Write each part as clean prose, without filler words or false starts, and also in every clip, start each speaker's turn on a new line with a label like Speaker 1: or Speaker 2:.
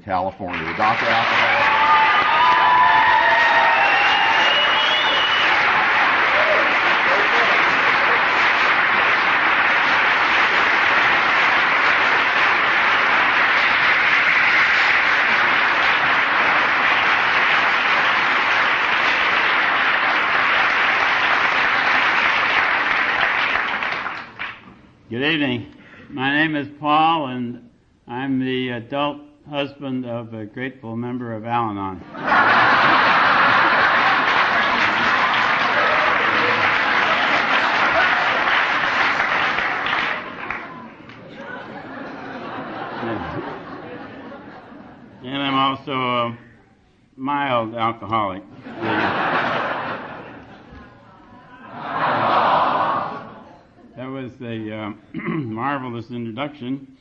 Speaker 1: California. The Dr. Alcoholic.
Speaker 2: Good evening. My name is Paul, and I'm the adult husband of a grateful member of Alanon. And I'm also a mild alcoholic. That was a marvelous introduction.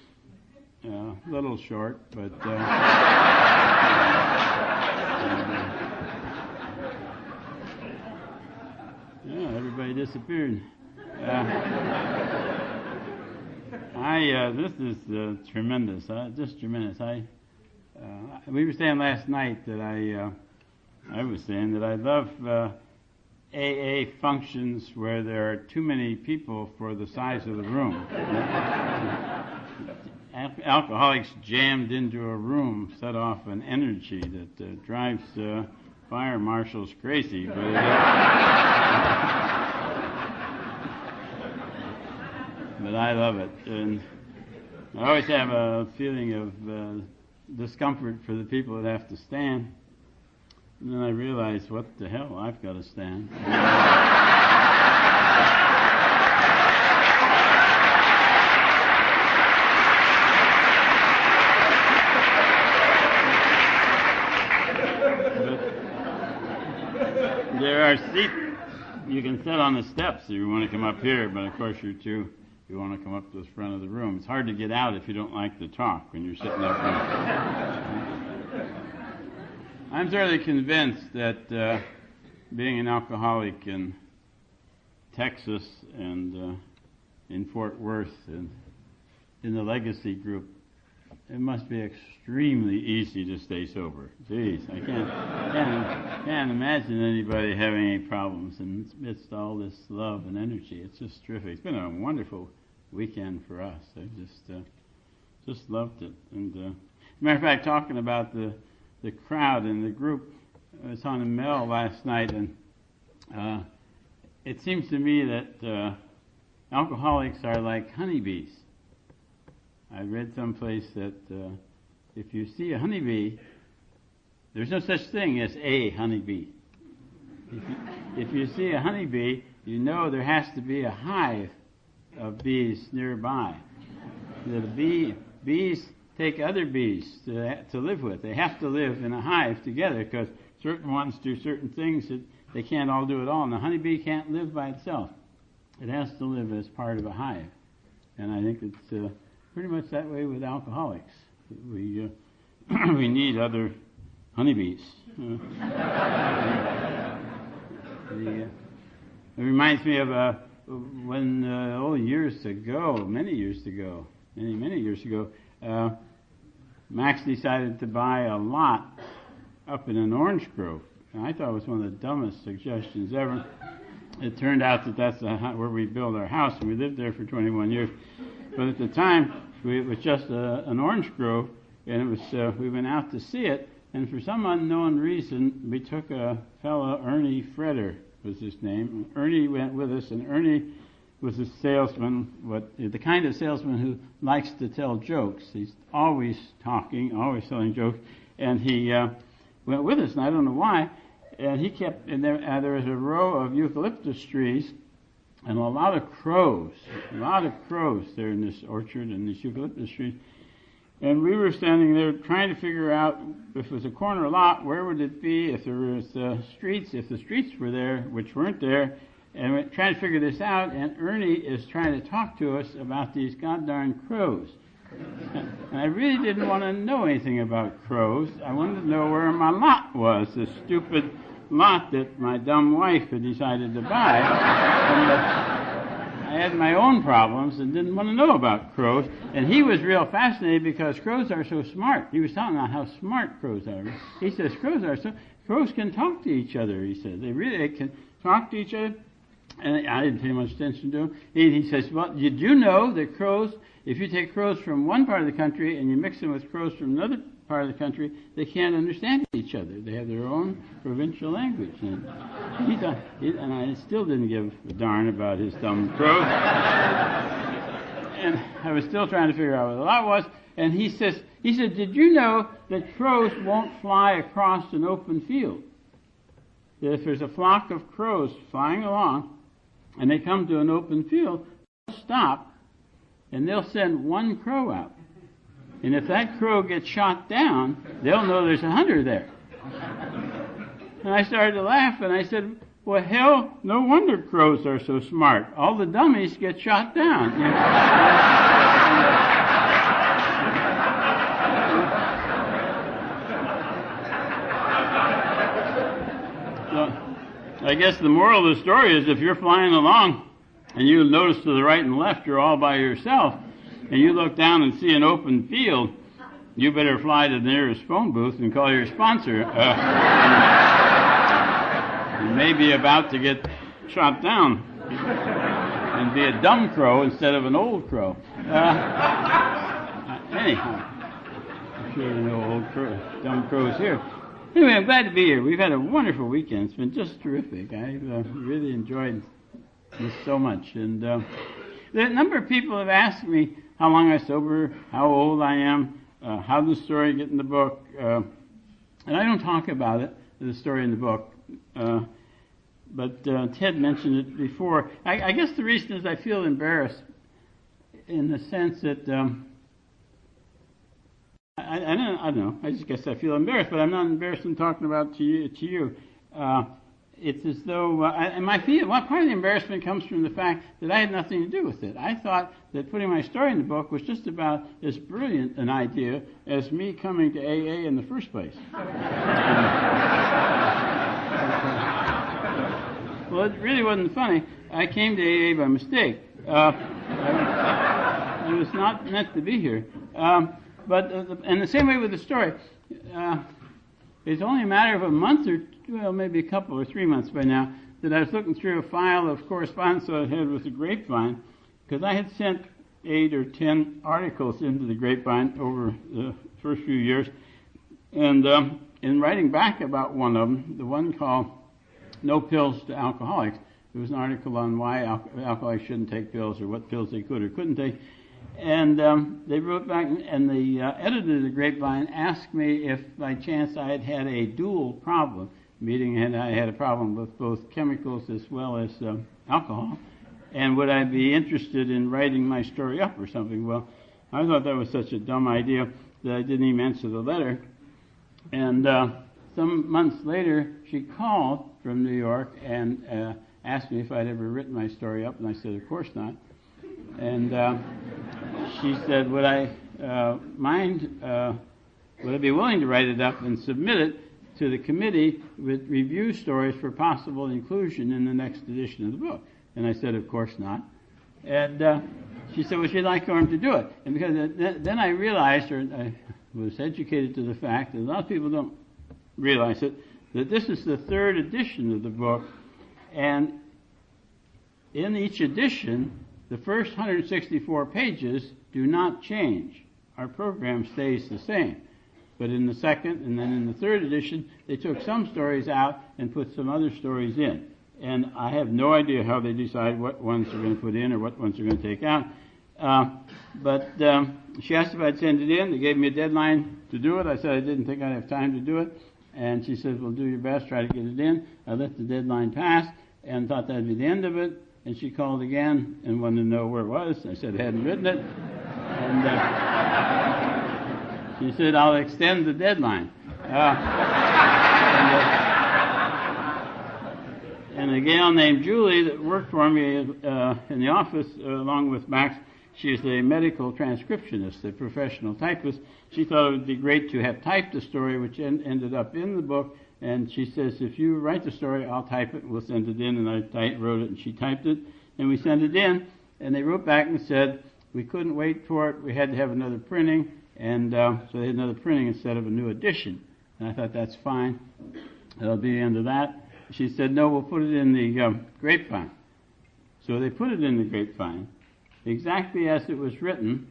Speaker 2: A little short, but yeah, everybody disappeared. This is tremendous. Just tremendous. We were saying last night that I was saying that I love AA functions where there are too many people for the size of the room. Alcoholics jammed into a room set off an energy that drives fire marshals crazy. But I love it. And I always have a feeling of discomfort for the people that have to stand. And then I realized, what the hell, I've got to stand. There are seats you can sit on the steps if you want to come up here, but of course you want to come up to the front of the room. It's hard to get out if you don't like to talk when you're sitting up front. I'm thoroughly convinced that being an alcoholic in Texas and in Fort Worth and in the Legacy group, it must be extremely easy to stay sober. Jeez, I can't imagine anybody having any problems amidst all this love and energy. It's just terrific. It's been a wonderful weekend for us. I just loved it. And as a matter of fact, talking about the crowd and the group, I was on a mail last night, and it seems to me that alcoholics are like honeybees. I read someplace that if you see a honeybee, there's no such thing as a honeybee. If you see a honeybee, you know there has to be a hive of bees nearby. The bees take other bees to live with. They have to live in a hive together because certain ones do certain things that they can't all do it all. And the honeybee can't live by itself. It has to live as part of a hive. And I think it's pretty much that way with alcoholics. We need other honeybees. It reminds me of when many years ago, Max decided to buy a lot up in an orange grove. And I thought it was one of the dumbest suggestions ever. It turned out that that's where we built our house, and we lived there for 21 years. But at the time, it was just an orange grove, and it was we went out to see it, and for some unknown reason, we took a fellow, Ernie Fredder was his name. Ernie went with us, and Ernie was a salesman, the kind of salesman who likes to tell jokes. He's always talking, always telling jokes, and he went with us, and I don't know why. And he kept, and there was a row of eucalyptus trees and a lot of crows there in this orchard and these eucalyptus trees. And we were standing there trying to figure out if it was a corner lot, where would it be, if there was streets, if the streets were there, which weren't there. And we're trying to figure this out, and Ernie is trying to talk to us about these goddarn crows. And I really didn't want to know anything about crows. I wanted to know where my lot was, this stupid lot that my dumb wife had decided to buy. I had my own problems and didn't want to know about crows. And he was real fascinated because crows are so smart. He was talking about how smart crows are. He says crows can talk to each other, he said. They can talk to each other. And I didn't pay much attention to him. He says, well, did you know that crows, if you take crows from one part of the country and you mix them with crows from another part of the country, they can't understand each other. They have their own provincial language. And and I still didn't give a darn about his dumb crows. And I was still trying to figure out what the lot was. And he said, did you know that crows won't fly across an open field? That if there's a flock of crows flying along and they come to an open field, they'll stop and they'll send one crow out. And if that crow gets shot down, they'll know there's a hunter there. And I started to laugh and I said, well, hell, no wonder crows are so smart. All the dummies get shot down. You know? I guess the moral of the story is if you're flying along and you notice to the right and left you're all by yourself and you look down and see an open field, you better fly to the nearest phone booth and call your sponsor. You may be about to get shot down and be a dumb crow instead of an old crow. Anyhow, I'm sure there are no dumb crows here. Anyway, I'm glad to be here. We've had a wonderful weekend. It's been just terrific. I've really enjoyed this so much. And a number of people have asked me how long I'm sober, how old I am, how the story get in the book. And I don't talk about it, the story in the book. But Ted mentioned it before. I guess the reason is I feel embarrassed in the sense that I don't know. I just guess I feel embarrassed, but I'm not embarrassed in talking about to you. It's as though, and my feel, part of the embarrassment comes from the fact that I had nothing to do with it. I thought that putting my story in the book was just about as brilliant an idea as me coming to AA in the first place. Well, it really wasn't funny. I came to AA by mistake. I was not meant to be here. But in the same way with the story, it's only a matter of a month or maybe a couple or 3 months by now that I was looking through a file of correspondence I had with the Grapevine, because I had sent 8 or 10 articles into the Grapevine over the first few years, and in writing back about one of them, the one called "No Pills to Alcoholics," there was an article on why alcoholics shouldn't take pills or what pills they could or couldn't take. And they wrote back, and the editor of the Grapevine asked me if by chance I had had a dual problem, meaning I had a problem with both chemicals as well as alcohol, and would I be interested in writing my story up or something. Well, I thought that was such a dumb idea that I didn't even answer the letter. And some months later, she called from New York and asked me if I'd ever written my story up, and I said, of course not. And she said, would I be willing to write it up and submit it to the committee with review stories for possible inclusion in the next edition of the book? And I said, of course not. And she said, well, she'd like Norm to do it. And because then I realized, or I was educated to the fact that a lot of people don't realize it, that this is the third edition of the book, and in each edition, the first 164 pages do not change. Our program stays the same. But in the second and then in the third edition, they took some stories out and put some other stories in. And I have no idea how they decide what ones they're going to put in or what ones they're going to take out. But she asked if I'd send it in. They gave me a deadline to do it. I said I didn't think I'd have time to do it. And she said, well, do your best, try to get it in. I let the deadline pass and thought that'd be the end of it. And she called again and wanted to know where it was. I said I hadn't written it. And she said, I'll extend the deadline. And a gal named Julie that worked for me in the office along with Max, she's a medical transcriptionist, a professional typist. She thought it would be great to have typed the story, which ended up in the book. And she says, if you write the story, I'll type it, we'll send it in. And I wrote it, and she typed it, and we sent it in. And they wrote back and said, we couldn't wait for it, we had to have another printing, and so they had another printing instead of a new edition. And I thought, that's fine, that'll be the end of that. She said, no, we'll put it in the grapevine. So they put it in the grapevine, exactly as it was written,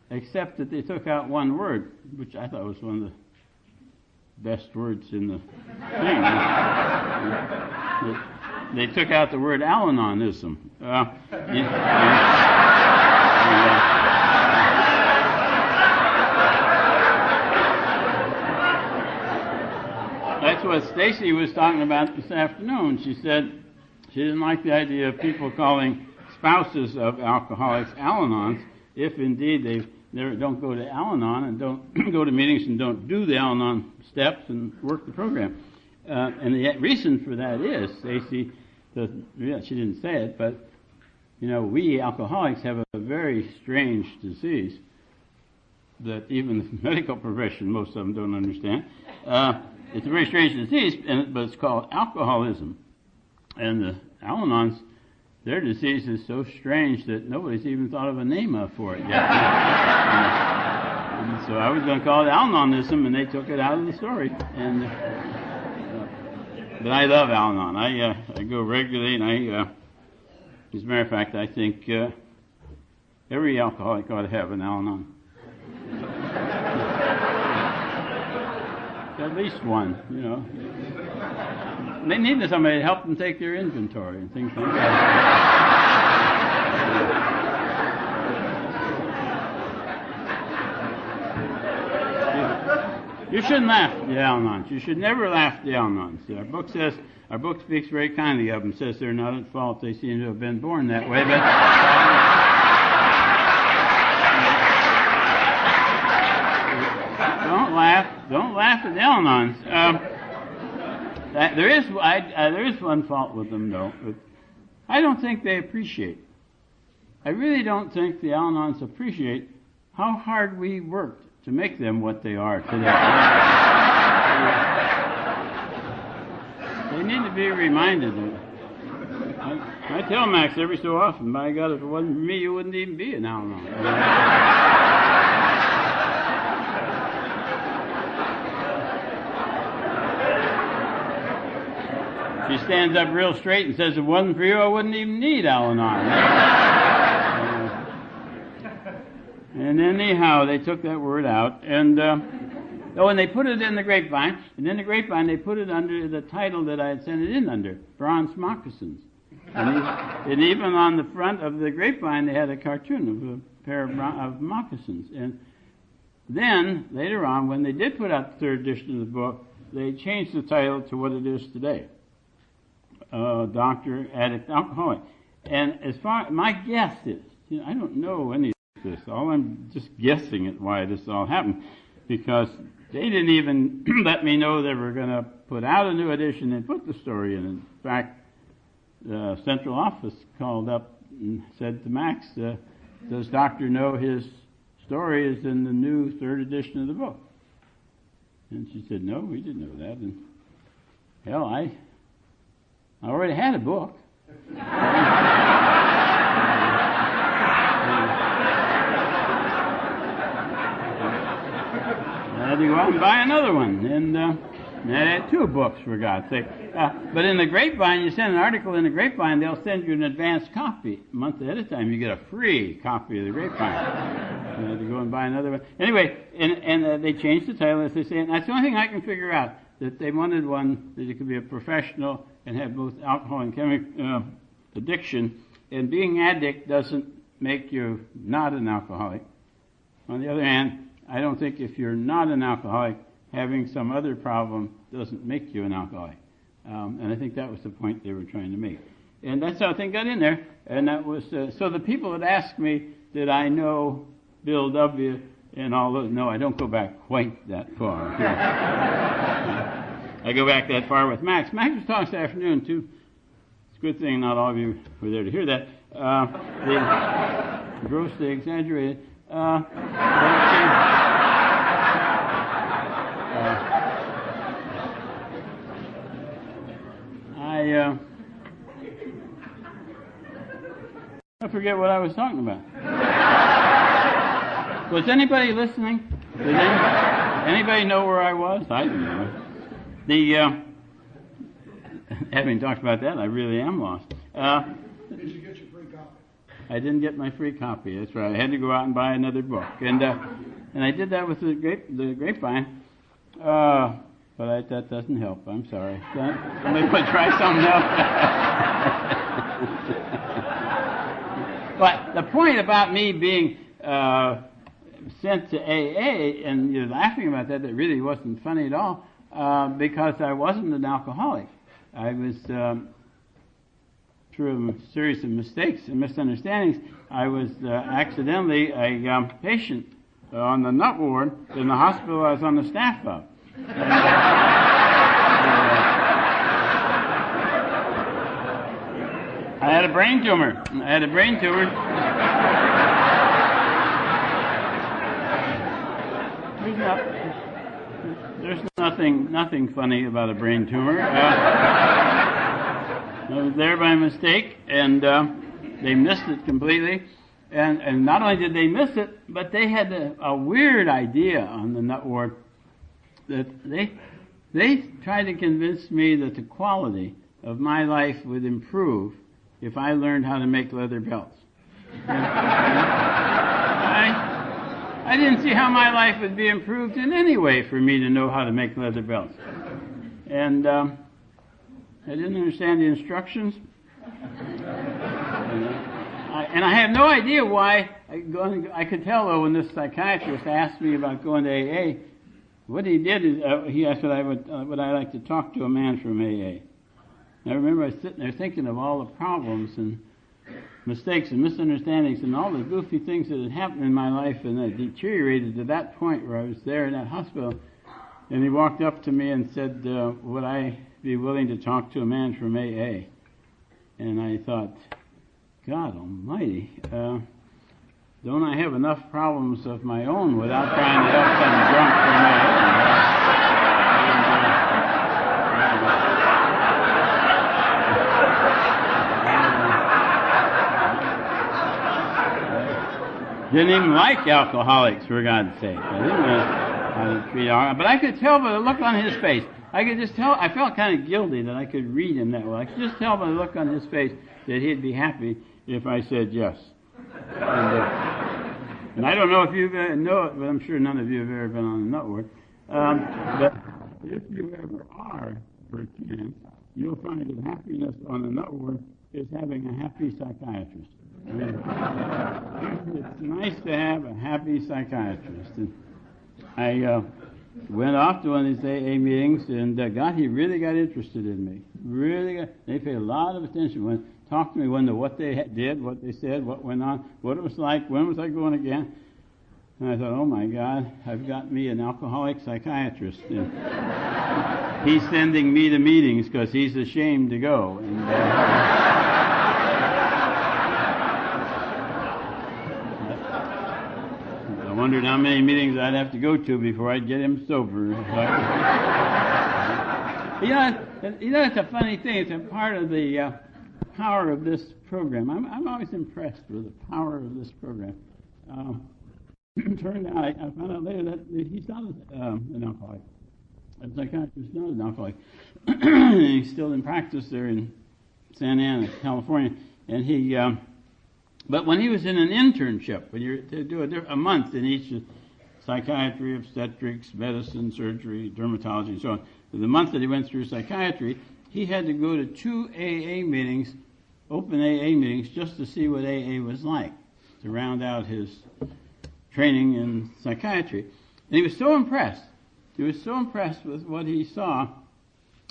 Speaker 2: except that they took out one word, which I thought was one of the best words in the thing. They took out the word Alanonism. That's what Stacy was talking about this afternoon. She said she didn't like the idea of people calling spouses of alcoholics Alanons if indeed they don't go to Alanon and don't go to meetings and don't do the Alanon steps and work the program. And the reason for that is, Stacy, she didn't say it, but we alcoholics have a very strange disease that even the medical profession, most of them don't understand. It's a very strange disease, but it's called alcoholism. And the Alanons, their disease is so strange that nobody's even thought of a name for it yet. And so I was going to call it Alanonism, and they took it out of the story. And but I love Alanon. I go regularly, and as a matter of fact, I think every alcoholic ought to have an Alanon. At least one, They need somebody to help them take their inventory and things like that. You shouldn't laugh at the Alanons. You should never laugh at the Alanons. Our book speaks very kindly of them, says they're not at fault. They seem to have been born that way, but don't laugh at the Alanons. There is one fault with them, though. I don't think they appreciate. I really don't think the Alanons appreciate how hard we worked to make them what they are today. They need to be reminded of it. I tell Max every so often, by God, if it wasn't for me, you wouldn't even be an Alanon. She stands up real straight and says, if it wasn't for you, I wouldn't even need Alanon. And anyhow, they took that word out, and and they put it in the grapevine, and in the grapevine they put it under the title that I had sent it in under, Bronze Moccasins. And even on the front of the grapevine they had a cartoon of a pair of moccasins. And then, later on, when they did put out the third edition of the book, they changed the title to what it is today. Doctor, Addict, Alcoholic. And as far, my guess is, I don't know any of this. I'm just guessing at why this all happened, because they didn't even let me know they were going to put out a new edition and put the story in. In fact, the central office called up and said to Max, does Doctor know his story is in the new third edition of the book? And she said, no, we didn't know that. And hell, I already had a book. I had to go out and buy another one. And I had two books, for God's sake. But in the grapevine, you send an article in the grapevine, they'll send you an advance copy. A month ahead of time, you get a free copy of the grapevine. I had to go and buy another one. Anyway, and they changed the title, as they say. And that's the only thing I can figure out, that they wanted one that it could be a professional and have both alcohol and chemical addiction. And being addict doesn't make you not an alcoholic. On the other hand, I don't think if you're not an alcoholic, having some other problem doesn't make you an alcoholic. And I think that was the point they were trying to make. And that's how the thing got in there. And that was, so the people that asked me, did I know Bill W. and all those? No, I don't go back quite that far. I go back that far with Max. Max was talking this afternoon, too. It's a good thing not all of you were there to hear that. They grossly exaggerated. forget what I was talking about. Was anybody listening? Did anybody know where I was? I didn't know. Having talked about that, I really am lost.
Speaker 3: Did you get your free copy?
Speaker 2: I didn't get my free copy. That's right. I had to go out and buy another book, and I did that with the grapevine. But that doesn't help. I'm sorry. Somebody would try something else. But the point about me being sent to AA, and you're laughing about that really wasn't funny at all, because I wasn't an alcoholic. I was, through a series of mistakes and misunderstandings, I was accidentally a patient on the nut ward in the hospital I was on the staff of. I had a brain tumor. There's nothing funny about a brain tumor. I was there by mistake, and they missed it completely. And not only did they miss it, but they had a weird idea on the nut ward that they tried to convince me that the quality of my life would improve if I learned how to make leather belts. I didn't see how my life would be improved in any way for me to know how to make leather belts. And I didn't understand the instructions. And I have no idea why. I could tell, though, when this psychiatrist asked me about going to AA, what he did is he asked would I like to talk to a man from AA. And I remember I was sitting there thinking of all the problems and mistakes and misunderstandings and all the goofy things that had happened in my life, and I deteriorated to that point where I was there in that hospital. And he walked up to me and said, would I be willing to talk to a man from AA? And I thought, God almighty, don't I have enough problems of my own without trying to help some drunk from AA? Didn't even like alcoholics, for God's sake. I didn't know how to treat alcoholics. But I could tell by the look on his face. I could just tell. I felt kind of guilty that I could read him that well. I could just tell by the look on his face that he'd be happy if I said yes. And I don't know if you know it, but I'm sure none of you have ever been on a nut ward. But if you ever are, for a chance, you'll find that happiness on a nut ward is having a happy psychiatrist. It's nice to have a happy psychiatrist. And I went off to one of these AA meetings, and he really got interested in me. They paid a lot of attention. Talked to me what they did, what they said, what went on, what it was like, when was I going again. And I thought, oh my God, I've got me an alcoholic psychiatrist. And he's sending me to meetings because he's ashamed to go. And, I wondered how many meetings I'd have to go to before I'd get him sober. You know, it's a funny thing. It's a part of the power of this program. I'm always impressed with the power of this program. Turned out, I found out later that he's not an alcoholic. A psychiatrist is not an alcoholic. He's still in practice there in Santa Ana, California. And but when he was in an internship, when you do a month in each psychiatry, obstetrics, medicine, surgery, dermatology, and so on, the month that he went through psychiatry, he had to go to 2 AA meetings, open AA meetings, just to see what AA was like, to round out his training in psychiatry. And he was so impressed. He was so impressed with what he saw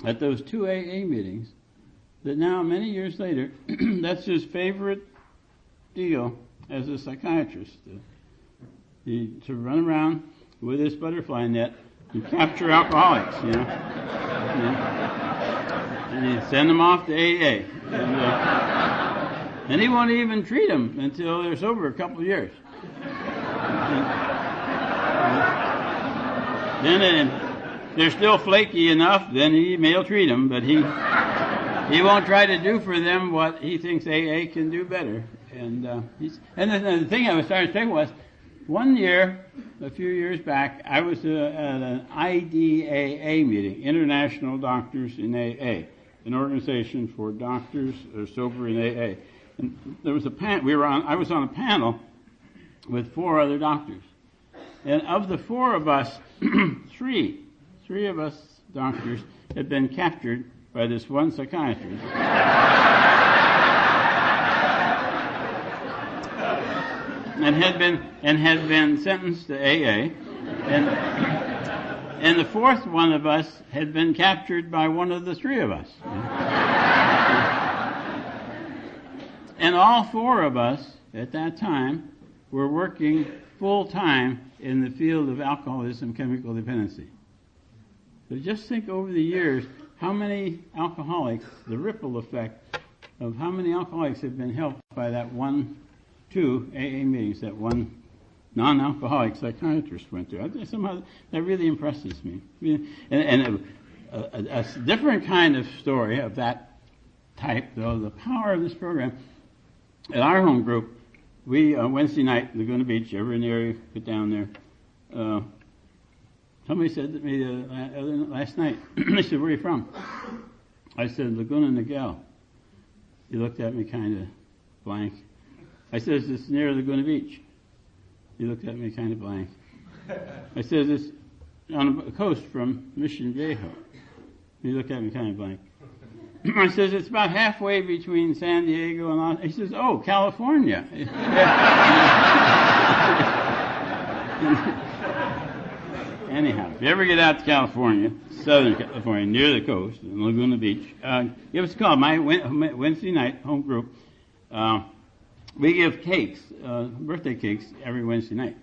Speaker 2: at those 2 AA meetings that now, many years later, that's his favorite deal as a psychiatrist. To run around with his butterfly net and capture alcoholics, you know. And he'd send them off to AA. And he won't even treat them until they're sober a couple of years. Then they're still flaky enough, then he may treat them, but he won't try to do for them what he thinks AA can do better. And the thing I was starting to think was, one year, a few years back, I was at an IDAA meeting, International Doctors in AA, an organization for doctors who are sober in AA. And there was I was on a panel with 4 other doctors. And of the 4 of us, three of us doctors had been captured by this one psychiatrist. and had been sentenced to AA, and the 4th one of us had been captured by one of the 3 of us. And all 4 of us at that time were working full time in the field of alcoholism, chemical dependency. So just think over the years how many alcoholics, the ripple effect of how many alcoholics have been helped by that 2 AA meetings that one non-alcoholic psychiatrist went to. Somehow that really impresses me. And a different kind of story of that type, though, the power of this program. At our home group, we, Wednesday night, Laguna Beach, everyone in the area, get down there. Somebody said to me last night, they said, "Where are you from?" I said, "Laguna, Niguel." He looked at me kind of blank. I said, "Is this near Laguna Beach?" He looked at me kind of blank. I said, "Is this on the coast from Mission Viejo?" He looked at me kind of blank. I says, "It's about halfway between San Diego and Los." He says, "Oh, California." Anyhow, if you ever get out to California, Southern California, near the coast, in Laguna Beach, give us a call. My Wednesday night home group, we give cakes, birthday cakes, every Wednesday night.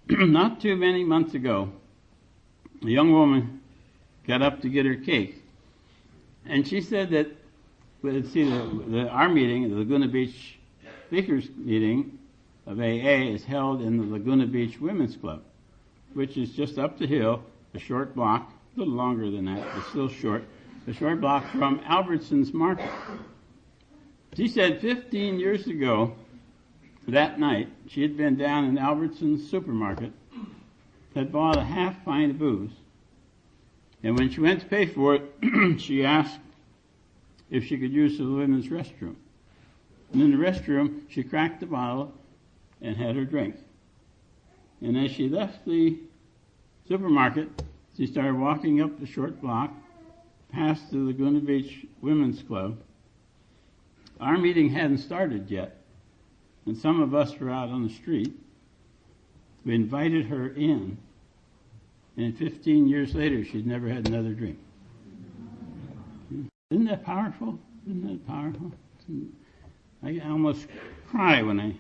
Speaker 2: Not too many months ago, a young woman got up to get her cake, and she said that, our meeting, the Laguna Beach Speakers meeting of AA, is held in the Laguna Beach Women's Club, which is just up the hill, a short block, a little longer than that, but still short, a short block from Albertson's Market. She said 15 years ago, that night, she had been down in Albertson's supermarket, had bought a half pint of booze, and when she went to pay for it, she asked if she could use the women's restroom. And in the restroom, she cracked the bottle and had her drink. And as she left the supermarket, she started walking up the short block, past the Laguna Beach Women's Club. Our meeting hadn't started yet, and some of us were out on the street. We invited her in, and 15 years later, she'd never had another drink. Isn't that powerful? Isn't that powerful? I almost cry when I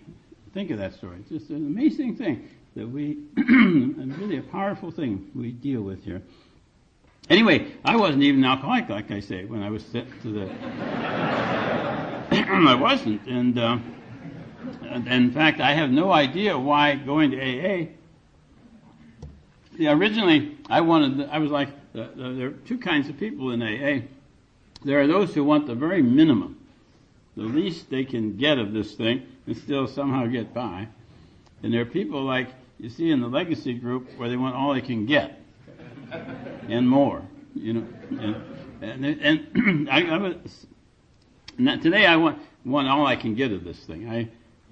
Speaker 2: think of that story. It's just an amazing thing that really a powerful thing we deal with here. Anyway, I wasn't even an alcoholic, like I say, when I was sent to the... I wasn't, and in fact, I have no idea why going to AA... originally, I was like, there are 2 kinds of people in AA. There are those who want the very minimum, the least they can get of this thing, and still somehow get by. And there are people like you see in the legacy group where they want all they can get and more, today I want all I can get of this thing.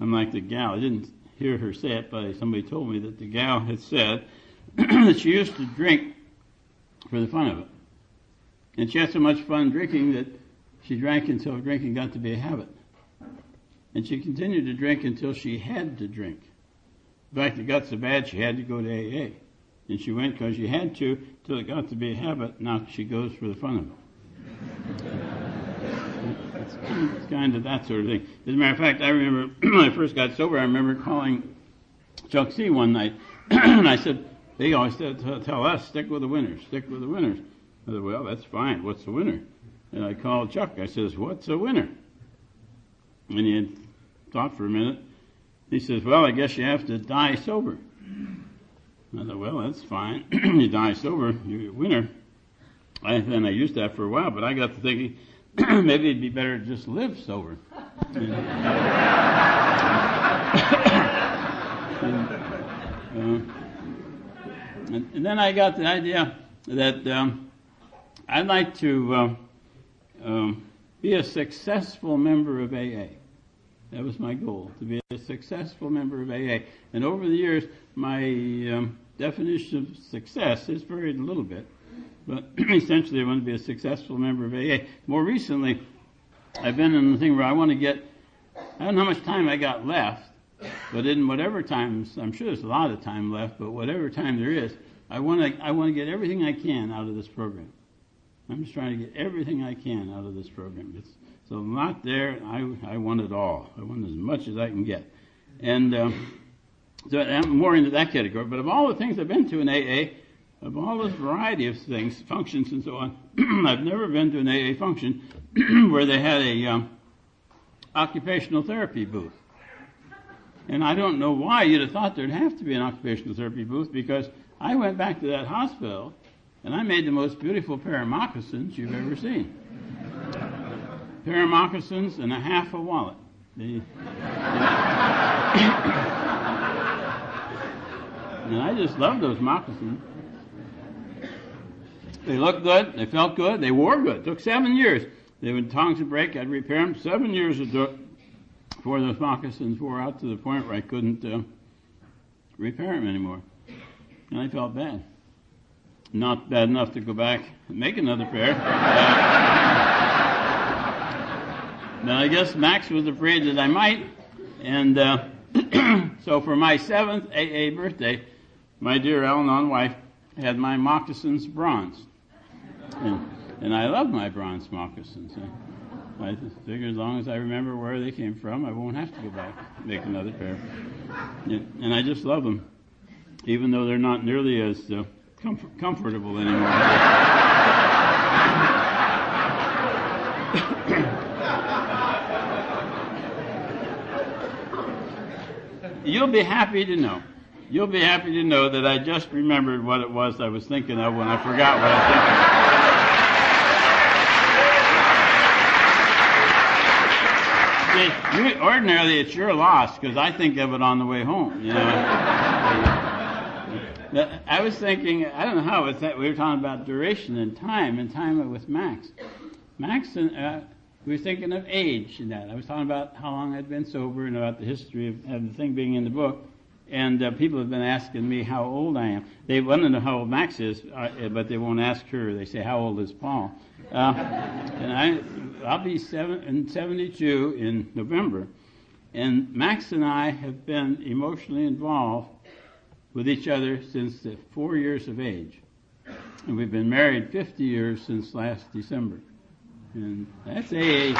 Speaker 2: I'm like the gal. I didn't hear her say it, but somebody told me that the gal had said that she used to drink for the fun of it. And she had so much fun drinking that she drank until drinking got to be a habit. And she continued to drink until she had to drink. In fact, it got so bad she had to go to AA. And she went because she had to till it got to be a habit. Now she goes for the fun of it. It's kind of that sort of thing. As a matter of fact, I remember when I first got sober, I remember calling Chuck C. one night. And I said, they always tell us, stick with the winners, stick with the winners. I said, well, that's fine. What's the winner? And I called Chuck. I says, what's a winner? And he had thought for a minute. He says, well, I guess you have to die sober. I thought, well, that's fine. You die sober, you're a winner. Then I used that for a while, but I got to thinking, maybe it'd be better to just live sober. And then I got the idea that I'd like to be a successful member of AA. That was my goal, to be a successful member of AA. And over the years, my definition of success has varied a little bit. But essentially, I want to be a successful member of AA. More recently, I've been in the thing where I want to get, I don't know how much time I got left, but in whatever time, I'm sure there's a lot of time left, but whatever time there is, I want to get everything I can out of this program. I'm just trying to get everything I can out of this program. It's a lot there. I want it all. I want as much as I can get. And so I'm more into that category. But of all the things I've been to in AA, of all this variety of things, functions and so on, I've never been to an AA function where they had a occupational therapy booth. And I don't know why you'd have thought there'd have to be an occupational therapy booth, because I went back to that hospital and I made the most beautiful pair of moccasins you've ever seen. Pair of moccasins and a half a wallet. And I just loved those moccasins. They looked good, they felt good, they wore good. It took 7 years. They would tongs would break, I'd repair them. 7 years it took before those moccasins wore out to the point where I couldn't repair them anymore. And I felt bad. Not bad enough to go back and make another pair. But I guess Max was afraid that I might. And so for my 7th AA birthday, my dear Alanon wife had my moccasins bronzed. And I love my bronze moccasins. I figure as long as I remember where they came from, I won't have to go back and make another pair. And I just love them, even though they're not nearly as comfortable anymore. You'll be happy to know. You'll be happy to know that I just remembered what it was I was thinking of when I forgot what I was thinking. See, ordinarily it's your loss, because I think of it on the way home. You know. I was thinking, I don't know how it's that we were talking about duration and time with Max. Max and we were thinking of age and that. I was talking about how long I'd been sober and about the history of the thing being in the book. And people have been asking me how old I am. They want to know how old Max is, but they won't ask her. They say, how old is Paul? And I'll be 72 in November. And Max and I have been emotionally involved with each other since 4 years of age. And we've been married 50 years since last December. And that's AA.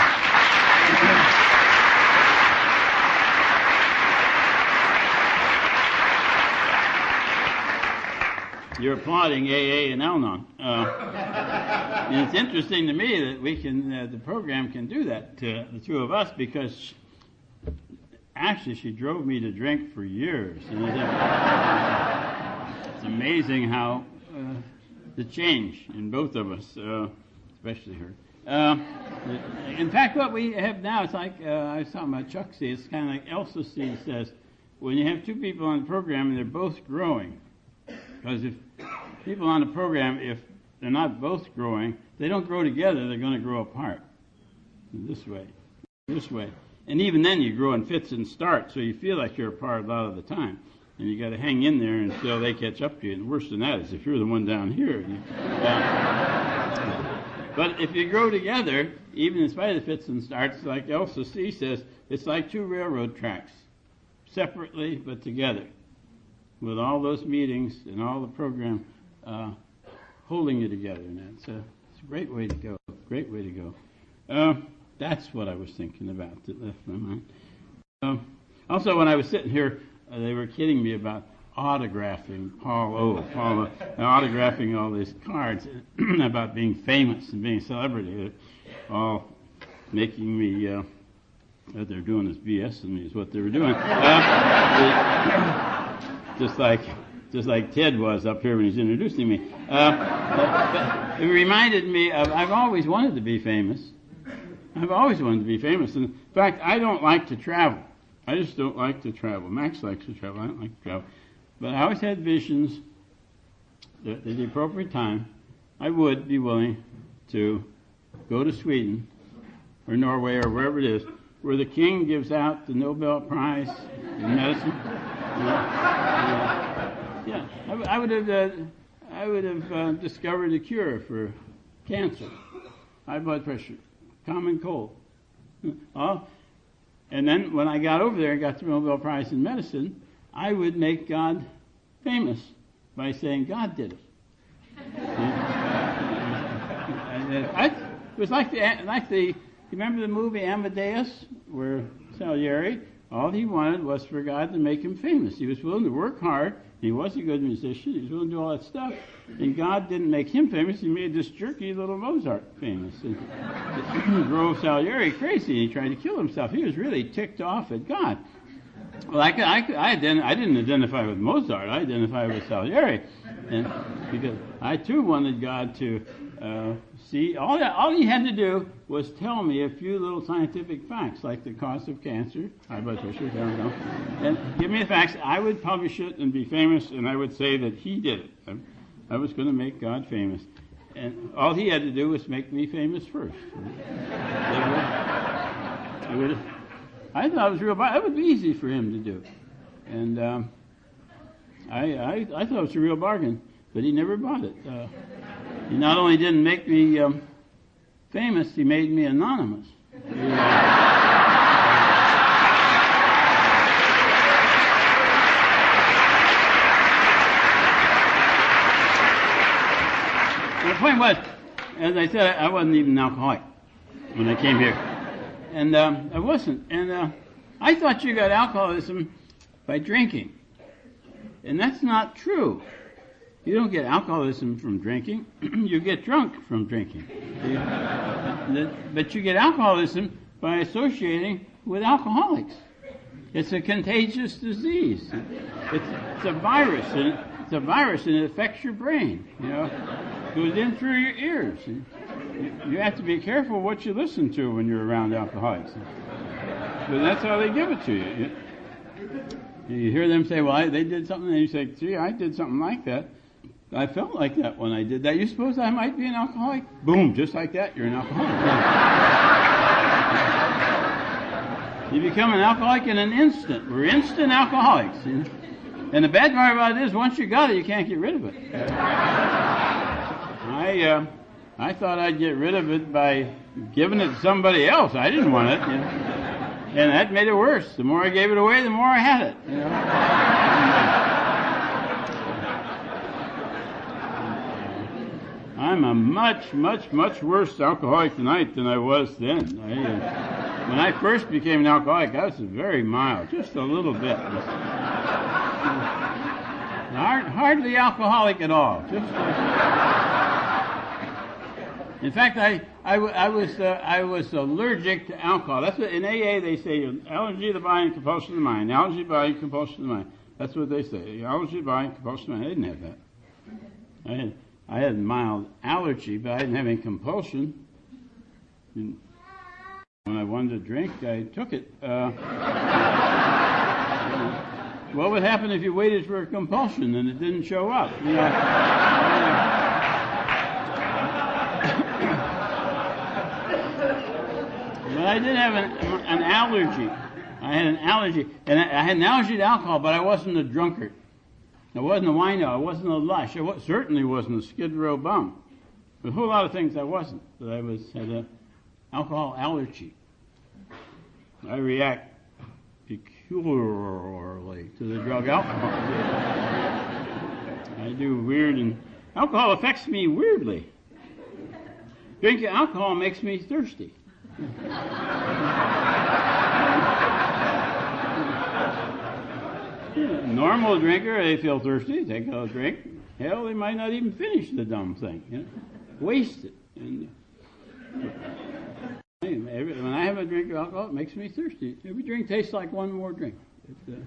Speaker 2: You're applauding AA and Alanon. And it's interesting to me that we can, the program can do that to the two of us, because actually she drove me to drink for years. And it's amazing how the change in both of us, especially her. In fact, what we have now, it's like, I was talking about Chuck C, it's kind of like Elsa C says, when you have two people on the program and they're both growing, because if people on the program, if they're not both growing, they don't grow together, they're going to grow apart. This way. And even then you grow in fits and starts, so you feel like you're apart a lot of the time. And you got to hang in there until they catch up to you. And worse than that is if you're the one down here. But if you grow together, even in spite of the fits and starts, like Elsa C says, it's like two railroad tracks, separately but together, with all those meetings and all the program holding you together. And it's a great way to go. Great way to go. That's what I was thinking about that left my mind. Also, when I was sitting here, they were kidding me about autographing autographing all these cards about being famous and being a celebrity. They're all making me, what they're doing is BS me is what they were doing. Just like Ted was up here when he was introducing me. But it reminded me of, I've always wanted to be famous. And in fact, I don't like to travel. I just don't like to travel. Max likes to travel. I don't like to travel. But I always had visions that at the appropriate time, I would be willing to go to Sweden or Norway or wherever it is, where the king gives out the Nobel Prize in medicine. I would have discovered a cure for cancer, high blood pressure, common cold. And then when I got over there and got the Nobel Prize in medicine, I would make God famous by saying God did it. It was like the you remember the movie Amadeus, where Salieri, all he wanted was for God to make him famous. He was willing to work hard. He was a good musician. He was willing to do all that stuff. And God didn't make him famous. He made this jerky little Mozart famous. And it drove Salieri crazy. He tried to kill himself. He was really ticked off at God. Well, I didn't identify with Mozart. I identified with Salieri. And because I, too, wanted God to see. All he had to do was tell me a few little scientific facts, like the cause of cancer, high blood pressure, and give me the facts. I would publish it and be famous, and I would say that he did it. I was going to make God famous. And all he had to do was make me famous first. I thought it was real. That would be easy for him to do. And I thought it was a real bargain, but he never bought it. He not only didn't make me famous, he made me anonymous. The point was, as I said, I wasn't even an alcoholic when I came here. And I wasn't. And I thought you got alcoholism by drinking. And that's not true. You don't get alcoholism from drinking. You get drunk from drinking. But you get alcoholism by associating with alcoholics. It's a contagious disease. It's a virus. It's a virus, and it affects your brain. It goes in through your ears. You have to be careful what you listen to when you're around alcoholics. But that's how they give it to you. You hear them say, well, they did something, and you say, gee, I did something like that. I felt like that when I did that. You suppose I might be an alcoholic? Boom, just like that, you're an alcoholic. You become an alcoholic in an instant. We're instant alcoholics. And the bad part about it is, once you got it, you can't get rid of it. I thought I'd get rid of it by giving it to somebody else. I didn't want it. And that made it worse. The more I gave it away, the more I had it. I'm a much, much, much worse alcoholic tonight than I was then. When I first became an alcoholic, I was very mild, just a little bit. Hardly alcoholic at all. In fact, I was allergic to alcohol. That's what in AA they say: allergy to the body and compulsion to the mind. Allergy to the body, compulsion to the mind. That's what they say. Allergy to the body, compulsion to the mind. I didn't have that. I had mild allergy, but I didn't have any compulsion. And when I wanted to drink, I took it. What would happen if you waited for a compulsion and it didn't show up? But I did have an allergy. I had an allergy. And I had an allergy to alcohol, but I wasn't a drunkard. I wasn't a wino. I wasn't a lush. I certainly wasn't a Skid Row bum. There's a whole lot of things I wasn't. But I had an alcohol allergy. I react peculiarly to the drug alcohol. I do weird, and alcohol affects me weirdly. Drinking alcohol makes me thirsty. Normal drinker, they feel thirsty, take a drink. Hell, they might not even finish the dumb thing. Waste it. And when I have a drink of alcohol, it makes me thirsty. Every drink tastes like one more drink. In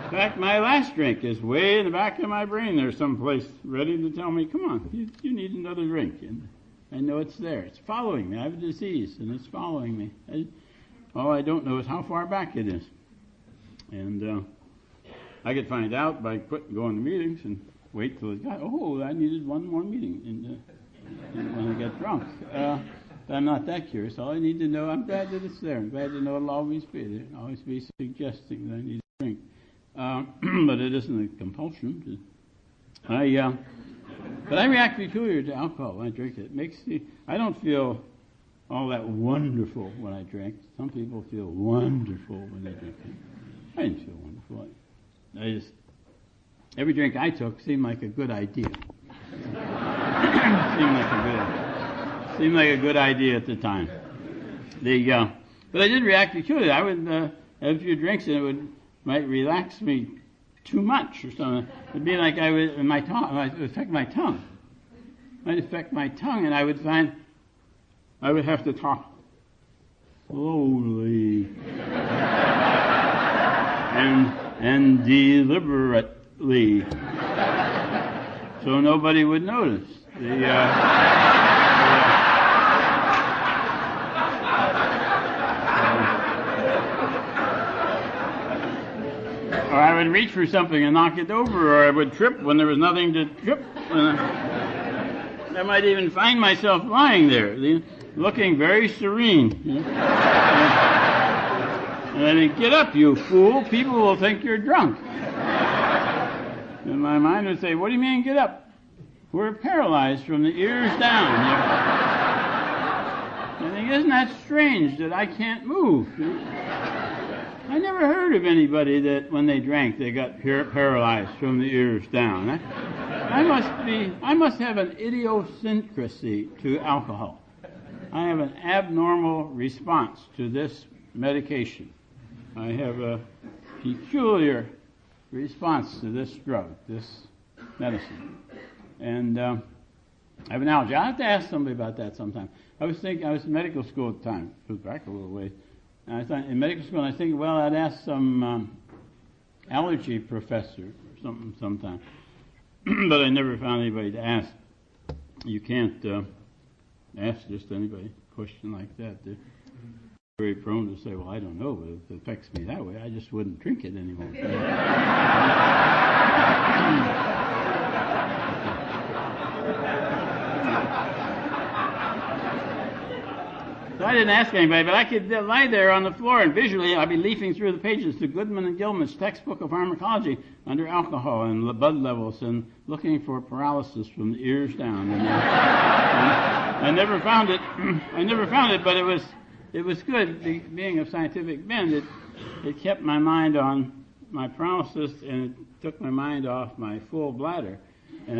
Speaker 2: fact, my last drink is way in the back of my brain. There's someplace ready to tell me, come on, you need another drink. And I know it's there. It's following me. I have a disease, and it's following me. all I don't know is how far back it is. And I could find out by going to meetings and wait till it got, I needed one more meeting and when I get drunk. I'm not that curious. All I need to know, I'm glad that it's there. I'm glad to know it'll always be there. It'll always be suggesting that I need to drink. But it isn't a compulsion. But I react peculiar to alcohol when I drink it. It makes me, I don't feel all that wonderful when I drink. Some people feel wonderful when they drink it. I didn't feel wonderful. Every drink I took seemed like a good idea. Seemed like a good idea at the time. But I did react peculiarly. I would have a few drinks and it might relax me too much or something. It'd be like it would affect my tongue. It might affect my tongue, and I would find I would have to talk slowly and deliberately, so nobody would notice. Or I would reach for something and knock it over, or I would trip when there was nothing to trip. I might even find myself lying there, looking very serene. And I think, get up, you fool. People will think you're drunk. And my mind would say, what do you mean, get up? We're paralyzed from the ears down. I think, isn't that strange that I can't move? I never heard of anybody that when they drank they got paralyzed from the ears down. I must have an idiosyncrasy to alcohol. I have an abnormal response to this medication. I have a peculiar response to this drug, this medicine. And I have an allergy. I'll have to ask somebody about that sometime. I was in medical school at the time. It was back a little ways. And I thought in medical school, and I was thinking, well, I'd ask some allergy professor or something sometime. But I never found anybody to ask. You can't ask just anybody a question like that. They're very prone to say, well, I don't know, but if it affects me that way, I just wouldn't drink it anymore. So I didn't ask anybody, but I could lie there on the floor and visually I'd be leafing through the pages to Goodman and Gilman's textbook of pharmacology under alcohol and blood levels and looking for paralysis from the ears down. And I never found it. But it was good. Being of scientific bend, it kept my mind on my paralysis and it took my mind off my full bladder. And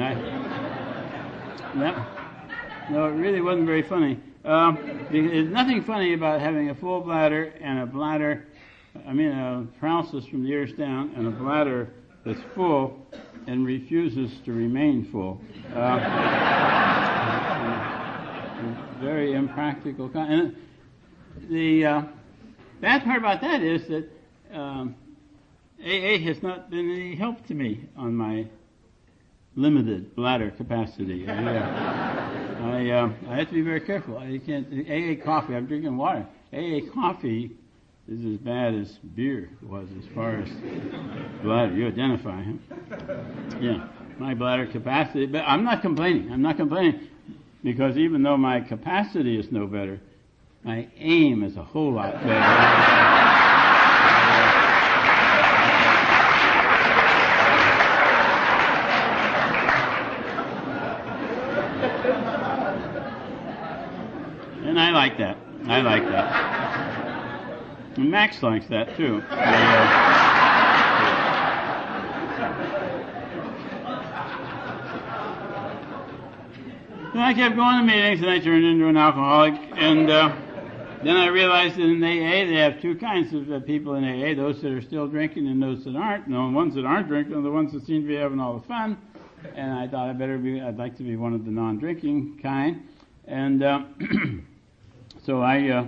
Speaker 2: no, it really wasn't very funny. There's nothing funny about having a full bladder and a paralysis from the ears down and a bladder that's full and refuses to remain full. Very impractical. And the bad part about that is that AA has not been any help to me on my limited bladder capacity. I have to be very careful. I can't. AA coffee. I'm drinking water. AA coffee is as bad as beer was as far as bladder. You identify him. Yeah, my bladder capacity. But I'm not complaining because even though my capacity is no better, my aim is a whole lot better. And I like that. And Max likes that too. And I kept going to meetings and I turned into an alcoholic. And then I realized that in AA they have two kinds of people in AA, those that are still drinking and those that aren't. And the ones that aren't drinking are the ones that seem to be having all the fun. And I thought I'd like to be one of the non-drinking kind. And so I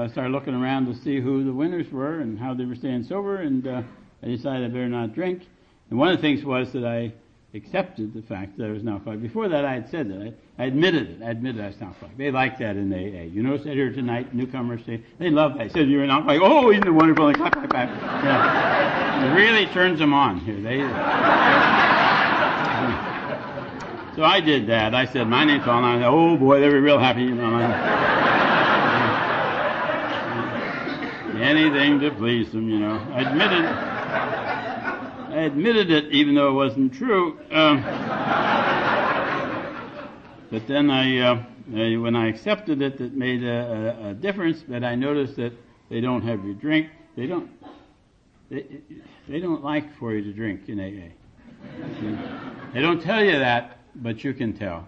Speaker 2: started looking around to see who the winners were and how they were staying sober, and I decided I better not drink. And one of the things was that I accepted the fact that I was an alcoholic. Before that, I had said that. I admitted it. I admitted I was an alcoholic. They like that in AA. You notice that here tonight, newcomers say, they love that. I said, you're an alcoholic. Oh, isn't it wonderful? And clap, clap, clap. Yeah. It really turns them on here. So I did that. I said, my name's Alanon. I said, oh boy, they were real happy. You know, anything to please them, you know. I admitted it even though it wasn't true. But then when I accepted it, it made a difference. But I noticed that they don't have you drink. They don't like for you to drink in AA. They don't tell you that, but you can tell.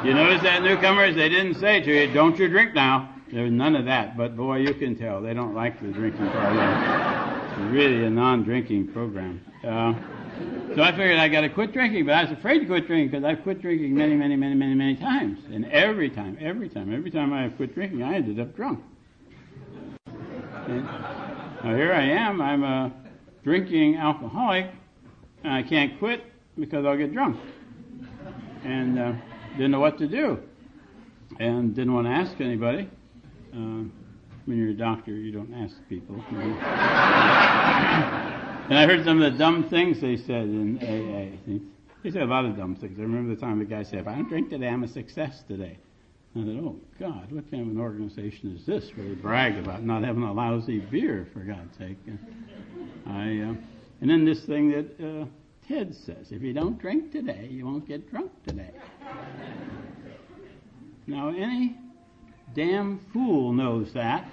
Speaker 2: You notice that, newcomers? They didn't say to you, don't you drink now. There was none of that, but boy, you can tell. They don't like the drinking part. It's really a non-drinking program. So I figured I got to quit drinking, but I was afraid to quit drinking because I've quit drinking many times. And every time I quit drinking, I ended up drunk. And now here I am. I'm a drinking alcoholic, and I can't quit because I'll get drunk. And didn't know what to do, and didn't want to ask anybody. When you're a doctor, you don't ask people. And I heard some of the dumb things they said in AA. They said a lot of dumb things. I remember the time the guy said, if I don't drink today, I'm a success today. And I thought, oh, God, what kind of an organization is this where they brag about not having a lousy beer, for God's sake? And then this thing that Ted says, if you don't drink today, you won't get drunk today. Now, any damn fool knows that.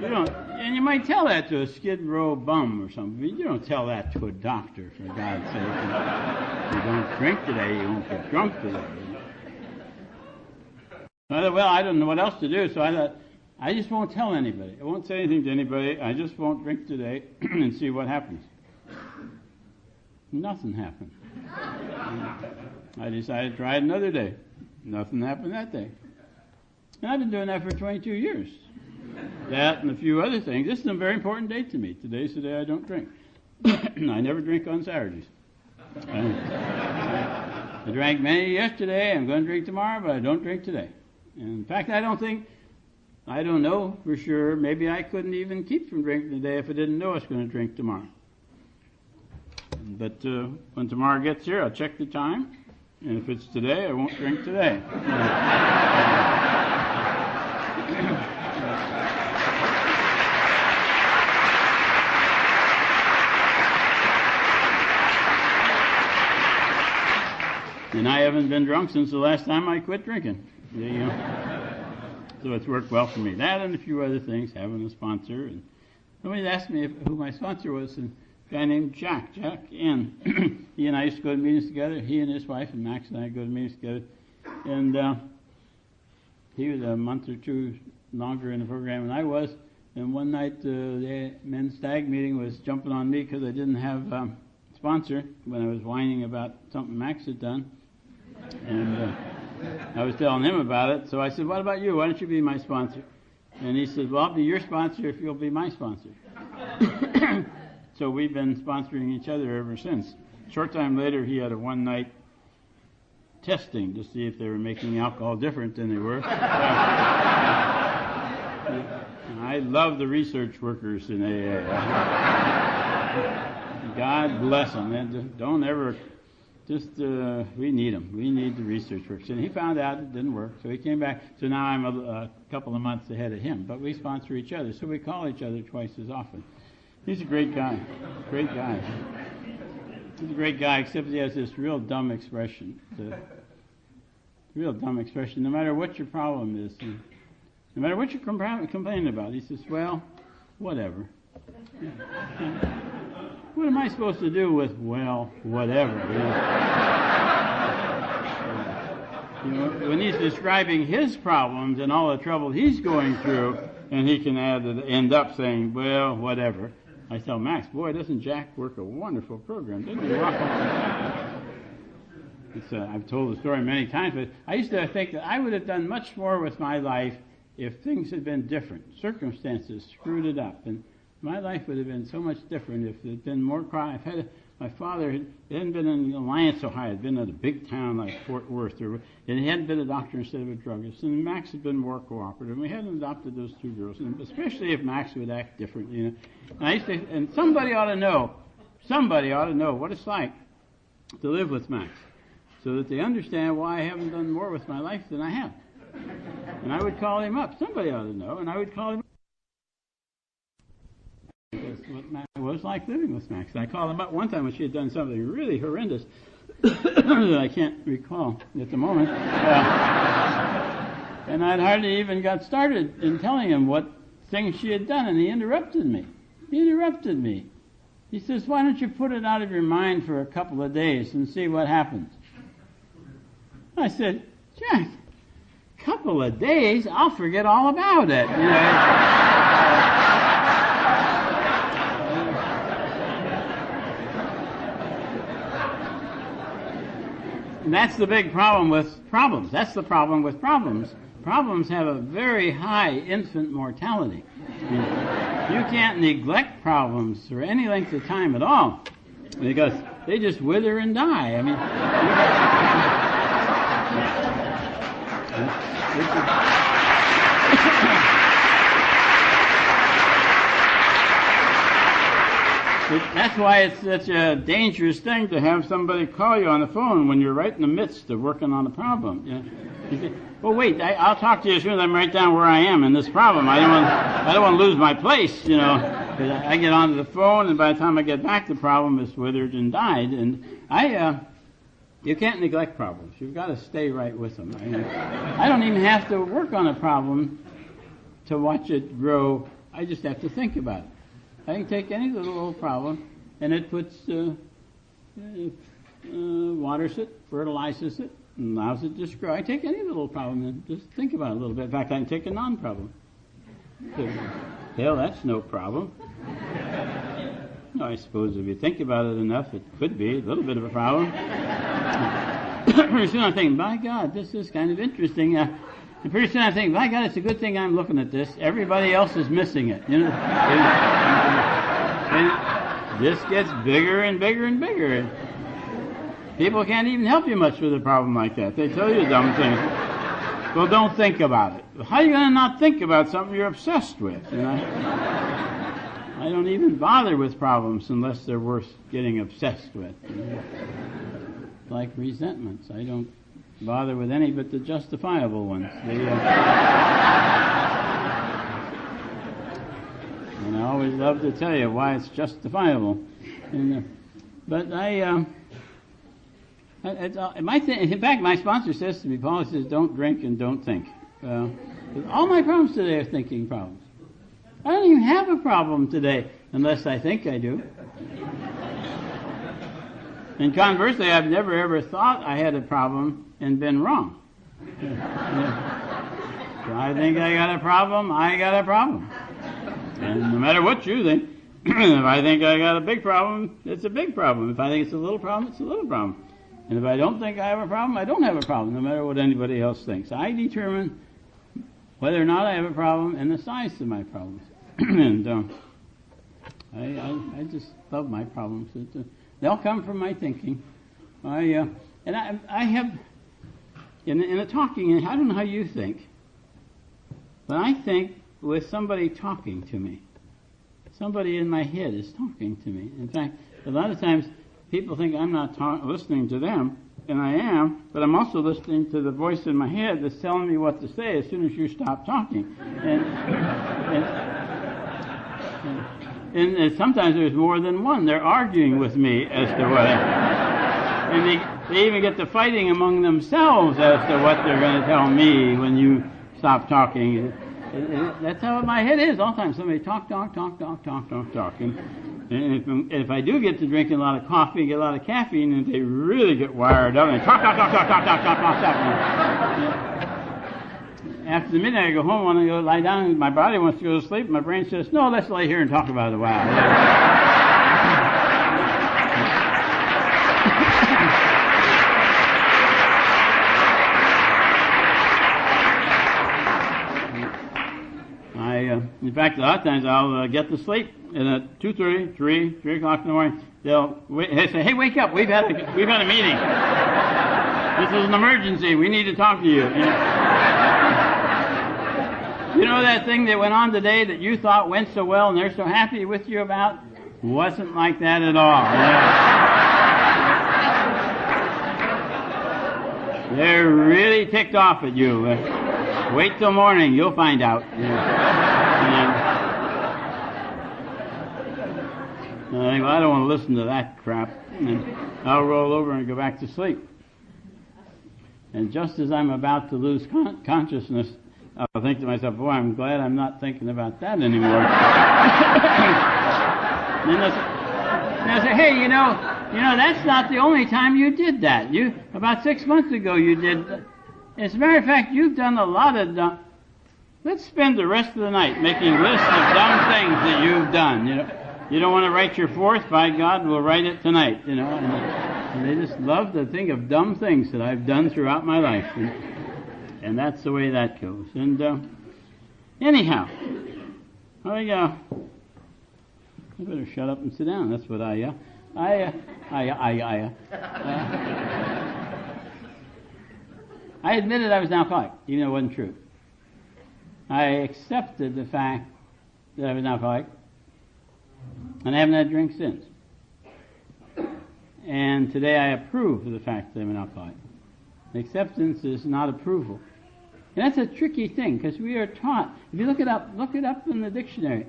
Speaker 2: You don't, and you might tell that to a Skid Row bum or something, but you don't tell that to a doctor, for God's sake. If you don't drink today, you won't get drunk today. So I thought, well, I don't know what else to do, so I thought, I just won't tell anybody. I won't say anything to anybody. I just won't drink today and see what happens. Nothing happened. I decided to try it another day. Nothing happened that day. And I've been doing that for 22 years. That and a few other things. This is a very important day to me. Today's the day I don't drink. I never drink on Saturdays. I drank many yesterday. I'm going to drink tomorrow, but I don't drink today. And in fact, I don't know for sure. Maybe I couldn't even keep from drinking today if I didn't know I was going to drink tomorrow. But when tomorrow gets here, I'll check the time. And if it's today, I won't drink today. And I haven't been drunk since the last time I quit drinking. So it's worked well for me. That and a few other things, having a sponsor. And somebody asked me who my sponsor was, and a guy named Jack N. He and I used to go to meetings together. He and his wife and Max and I go to meetings together. And he was a month or two longer in the program than I was. And one night the men's stag meeting was jumping on me because I didn't have a sponsor when I was whining about something Max had done. And I was telling him about it. So I said, what about you? Why don't you be my sponsor? And he said, well, I'll be your sponsor if you'll be my sponsor. So we've been sponsoring each other ever since. Short time later, he had a one-night testing to see if they were making alcohol different than they were. I love the research workers in AA. God bless them. And don't ever, we need them. We need the research workers. And he found out it didn't work, so he came back. So now I'm a couple of months ahead of him. But we sponsor each other, so we call each other twice as often. He's a great guy. Great guy. He's a great guy, except he has this real dumb expression. Real dumb expression. No matter what your problem is, no matter what you're complaining about, he says, well, whatever. What am I supposed to do with, well, whatever? When he's describing his problems and all the trouble he's going through, and he can end up saying, well, whatever. I tell Max, boy, doesn't Jack work a wonderful program? Doesn't he walk up I've told the story many times, but I used to think that I would have done much more with my life if things had been different. Circumstances screwed it up, and my life would have been so much different if there had been more crime. My father hadn't been in Alliance, Ohio. Had been in a big town like Fort Worth, and he hadn't been a doctor instead of a druggist. And Max had been more cooperative. We hadn't adopted those two girls, and especially if Max would act differently. You know, and somebody ought to know what it's like to live with Max, so that they understand why I haven't done more with my life than I have. And I would call him up. Somebody ought to know, and I would call him up. That's what it was like living with Max. And I called him up one time when she had done something really horrendous that I can't recall at the moment. And I'd hardly even got started in telling him what things she had done, and he interrupted me. He says, "Why don't you put it out of your mind for a couple of days and see what happens?" I said, "Jack, couple of days, I'll forget all about it." You know. And that's the big problem with problems. That's the problem with problems. Problems have a very high infant mortality. You can't neglect problems for any length of time at all, because they just wither and die. I mean, that's why it's such a dangerous thing to have somebody call you on the phone when you're right in the midst of working on a problem. You know? You say, "Well, wait, I'll talk to you as soon as I'm right down where I am in this problem. I don't want to lose my place, you know." I get onto the phone, and by the time I get back, the problem is withered and died. And you can't neglect problems. You've got to stay right with them. I don't even have to work on a problem to watch it grow. I just have to think about it. I can take any little old problem, and it puts, waters it, fertilizes it, and allows it to just grow. I take any little problem and just think about it a little bit. In fact, I can take a non-problem. Hell, that's no problem. No, I suppose if you think about it enough, it could be a little bit of a problem. Pretty soon I'm thinking, by God, this is kind of interesting. And pretty soon I'm thinking, by God, it's a good thing I'm looking at this. Everybody else is missing it. You know? And this gets bigger and bigger and bigger. People can't even help you much with a problem like that. They tell you dumb things. Well, don't think about it. How are you going to not think about something you're obsessed with? You know? I don't even bother with problems unless they're worth getting obsessed with. You know? Like resentments. I don't bother with any but the justifiable ones. And I always love to tell you why it's justifiable. But in fact, my sponsor says to me, Paul, he says, "Don't drink and don't think." All my problems today are thinking problems. I don't even have a problem today unless I think I do. And conversely, I've never ever thought I had a problem and been wrong. So I think I got a problem, I got a problem. And no matter what you think, if I think I got a big problem, it's a big problem. If I think it's a little problem, it's a little problem. And if I don't think I have a problem, I don't have a problem, no matter what anybody else thinks. I determine whether or not I have a problem and the size of my problems. And I just love my problems. They'll come from my thinking. I have, in the talking, I don't know how you think, but I think with somebody talking to me. Somebody in my head is talking to me. In fact, a lot of times people think I'm not listening to them, and I am, but I'm also listening to the voice in my head that's telling me what to say as soon as you stop talking. And sometimes there's more than one. They're arguing with me as to what and they even get to fighting among themselves as to what they're going to tell me when you stop talking. That's how my head is all the time. Somebody talk. And if I do get to drinking a lot of coffee, get a lot of caffeine, and they really get wired up and talk. After the midnight, I go home, want to go lie down, my body wants to go to sleep, my brain says, "No, let's lay here and talk about it a while." In fact, a lot of times I'll get to sleep, and at 2:30, 3 o'clock in the morning, they say, "Hey, wake up! We've had a meeting. This is an emergency. We need to talk to you." You know that thing that went on today that you thought went so well, and they're so happy with you about? Wasn't like that at all. They're really ticked off at you. Wait till morning, you'll find out. I think, well, I don't want to listen to that crap. And I'll roll over and go back to sleep. And just as I'm about to lose consciousness, I'll think to myself, boy, I'm glad I'm not thinking about that anymore. Then they'll say, hey, you know, that's not the only time you did that. About 6 months ago you did. As a matter of fact, you've done a lot of dumb. Let's spend the rest of the night making lists of dumb things that you've done. You don't want to write your fourth? By God, we'll write it tonight. And they just love to think of dumb things that I've done throughout my life. And that's the way that goes. And anyhow, I better shut up and sit down. That's what I admitted I was an alcoholic, even though it wasn't true. I accepted the fact that I was an alcoholic, and I haven't had a drink since. And today I approve of the fact that I'm an alcoholic. Acceptance is not approval. And that's a tricky thing, because we are taught, if you look it up in the dictionary,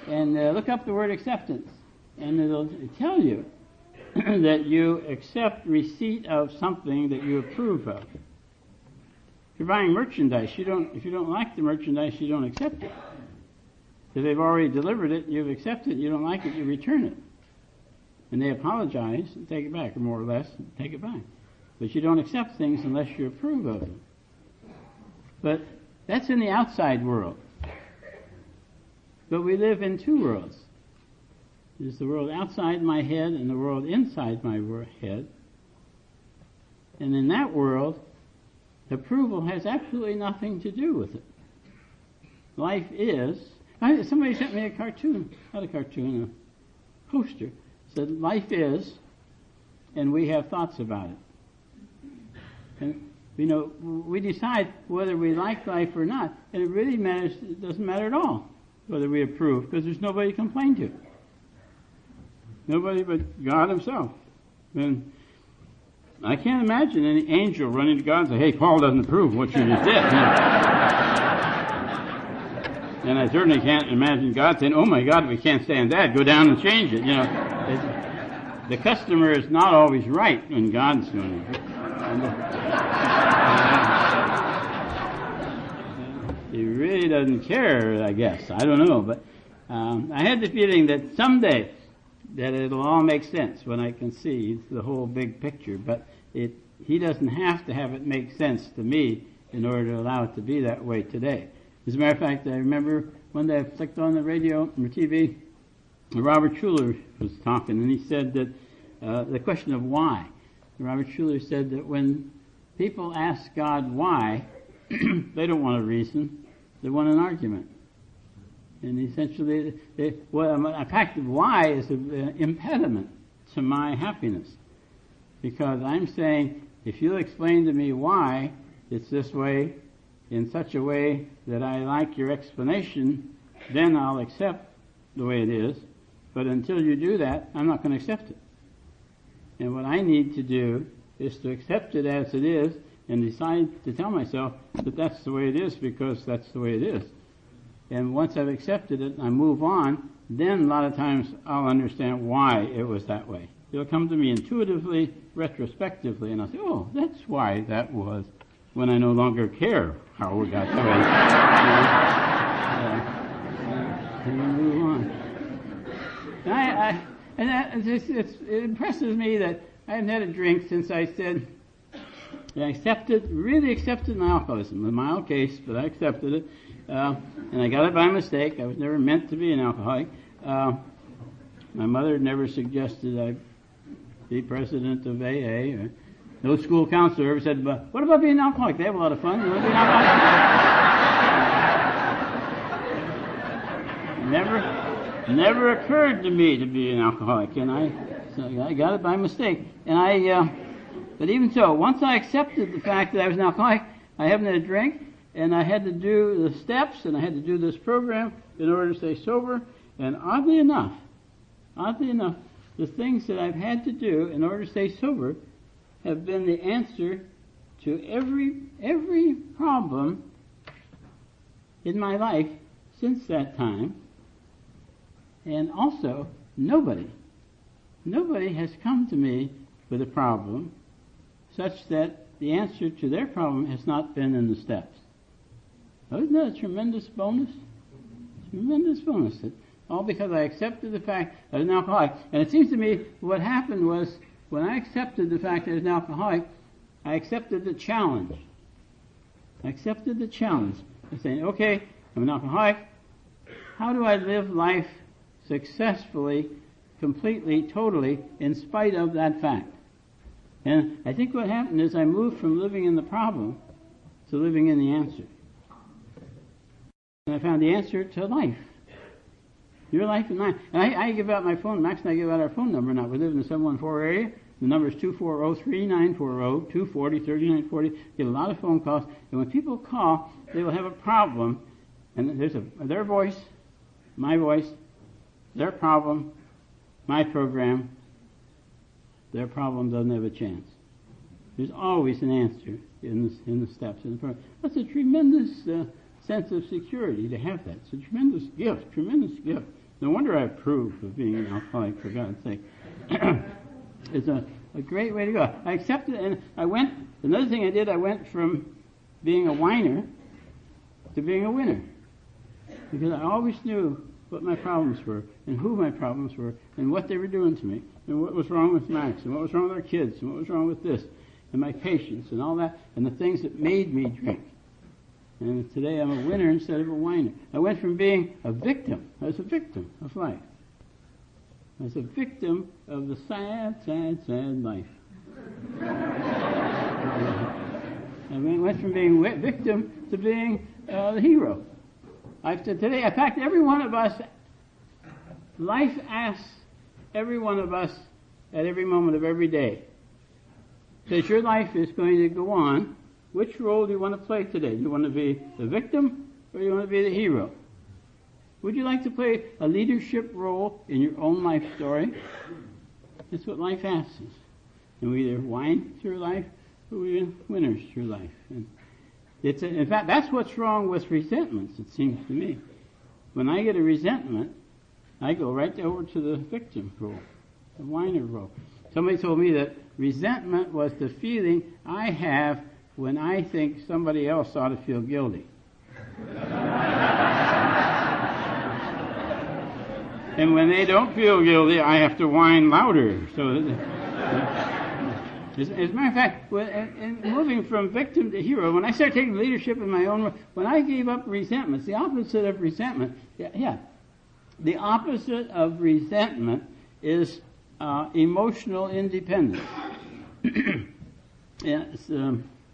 Speaker 2: and look up the word acceptance, and it'll tell you that you accept receipt of something that you approve of. If you're buying merchandise, if you don't like the merchandise, you don't accept it. If they've already delivered it, you've accepted it, you don't like it, you return it. And they apologize and take it back, or more or less, take it back. But you don't accept things unless you approve of them. But that's in the outside world. But we live in two worlds. There's the world outside my head and the world inside my head. And in that world, approval has absolutely nothing to do with it. Life is... somebody sent me a cartoon, not a cartoon, a poster. Said, life is, and we have thoughts about it. And, we decide whether we like life or not, and it really matters, it doesn't matter at all whether we approve, because there's nobody to complain to. Nobody but God himself. And I can't imagine any angel running to God and say, hey, Paul doesn't approve of what you just did. And I certainly can't imagine God saying, oh my God, we can't stand that, go down and change it. The customer is not always right when God's doing it. He really doesn't care, I guess. I don't know, but I had the feeling that someday that it'll all make sense when I can see the whole big picture. But he doesn't have to have it make sense to me in order to allow it to be that way today. As a matter of fact, I remember one day I flicked on the radio or TV, Robert Schuller was talking, and he said that the question of why. Robert Schuller said that when people ask God why, they don't want a reason, they want an argument. And essentially, a fact of why is an impediment to my happiness. Because I'm saying, if you'll explain to me why it's this way, in such a way that I like your explanation, then I'll accept the way it is. But until you do that, I'm not going to accept it. And what I need to do is to accept it as it is and decide to tell myself that that's the way it is because that's the way it is. And once I've accepted it and I move on, then a lot of times I'll understand why it was that way. It'll come to me intuitively, retrospectively, and I'll say, oh, that's why that was, when I no longer care how we got that way. And we move on. It impresses me that I haven't had a drink since I said, I really accepted my alcoholism. A mild case, but I accepted it. And I got it by mistake. I was never meant to be an alcoholic. My mother never suggested I be president of AA. No school counselor ever said, but what about being an alcoholic? They have a lot of fun. You want to be an alcoholic? Never occurred to me to be an alcoholic, and I got it by mistake. And but even so, once I accepted the fact that I was an alcoholic, I haven't had a drink, and I had to do the steps, and I had to do this program in order to stay sober. And oddly enough, the things that I've had to do in order to stay sober have been the answer to every problem in my life since that time. And also, nobody has come to me with a problem such that the answer to their problem has not been in the steps. Isn't that a tremendous bonus? Tremendous bonus. All because I accepted the fact that I was an alcoholic. And it seems to me what happened was when I accepted the fact that I was an alcoholic, I accepted the challenge. I'm saying, okay, I'm an alcoholic. How do I live life successfully, completely, totally, in spite of that fact? And I think what happened is I moved from living in the problem to living in the answer. And I found the answer to life. Your life and mine. And I give out my phone. Max and I give out our phone number now. We live in the 714 area. The number is 240-3940, 240-3940. Get a lot of phone calls. And when people call, they will have a problem. And there's their voice, my voice, their problem, my program. Their problem doesn't have a chance. There's always an answer in the steps in the program. That's a tremendous sense of security to have that. It's a tremendous gift. No wonder I approve of being an alcoholic, for God's sake. It's a great way to go. I accepted it, and another thing I did, I went from being a whiner to being a winner. Because I always knew what my problems were, and who my problems were, and what they were doing to me, and what was wrong with Max, and what was wrong with our kids, and what was wrong with this, and my patience, and all that, and the things that made me drink. And today I'm a winner instead of a whiner. I went from being a victim. I was a victim of life. I was a victim of the sad life. I went from being victim to being the hero. Today, in fact, every one of us, life asks every one of us at every moment of every day, because your life is going to go on. Which role do you want to play today? Do you want to be the victim or do you want to be the hero? Would you like to play a leadership role in your own life story? That's what life asks us. And we either whine through life or we're winners through life. And in fact, that's what's wrong with resentments, it seems to me. When I get a resentment, I go right over to the victim role, the whiner role. Somebody told me that resentment was the feeling I have when I think somebody else ought to feel guilty. And when they don't feel guilty, I have to whine louder. So, as a matter of fact, in moving from victim to hero, when I started taking leadership in my own, when I gave up resentment, the opposite of resentment, the opposite of resentment is emotional independence.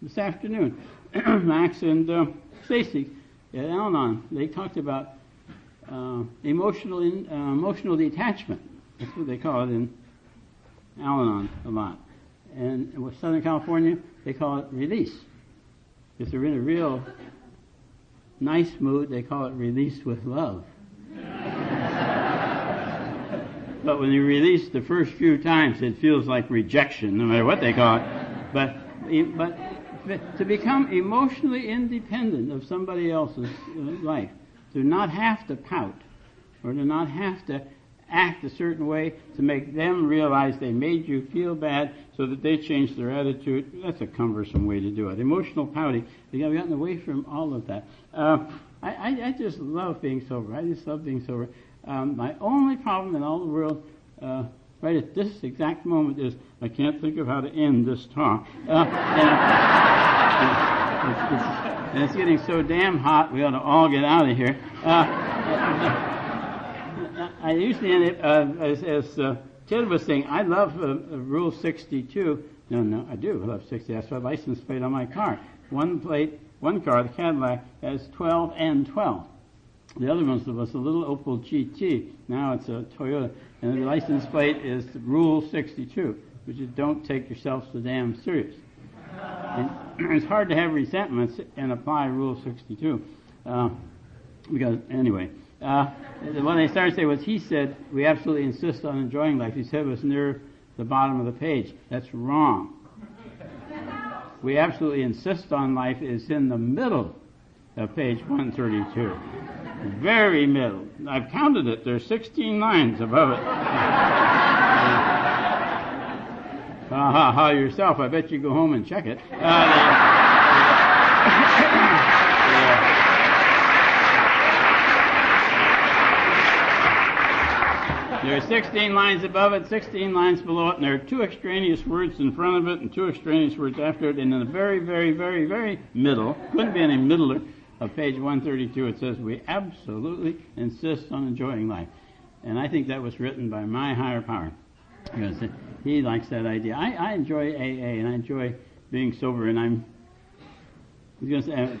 Speaker 2: This afternoon, Max and Stacy at Alanon, they talked about emotional detachment. That's what they call it in Alanon a lot. And with Southern California, they call it release. If they're in a real nice mood, they call it release with love. But when you release the first few times, it feels like rejection, no matter what they call it. But to become emotionally independent of somebody else's life, to not have to pout, or to not have to act a certain way to make them realize they made you feel bad so that they change their attitude, that's a cumbersome way to do it. Emotional pouting, they've gotten away from all of that. I just love being sober. I just love being sober. My only problem in all the world right at this exact moment is I can't think of how to end this talk. And it's getting so damn hot, we ought to all get out of here. I usually end it, as Ted was saying, I love Rule 62. No, I do. I love 60. That's my license plate on my car. One car, the Cadillac, has 12 and 12. The other one was a little Opel GT. Now it's a Toyota. And the license plate is Rule 62, which is don't take yourself so damn serious. And it's hard to have resentments and apply Rule 62. Because, anyway, when they started to say was, he said, we absolutely insist on enjoying life. He said it was near the bottom of the page. That's wrong. We absolutely insist on life is in the middle of page 132. Very middle. I've counted it. There's 16 lines above it. Yourself. I bet you go home and check it. There are 16 lines above it, 16 lines below it, and there are 2 extraneous words in front of it and 2 extraneous words after it, and in the very, very, very, very middle, couldn't be any middler, of page 132, it says, we absolutely insist on enjoying life. And I think that was written by my higher power. Because he likes that idea. I enjoy AA, and I enjoy being sober, and I'm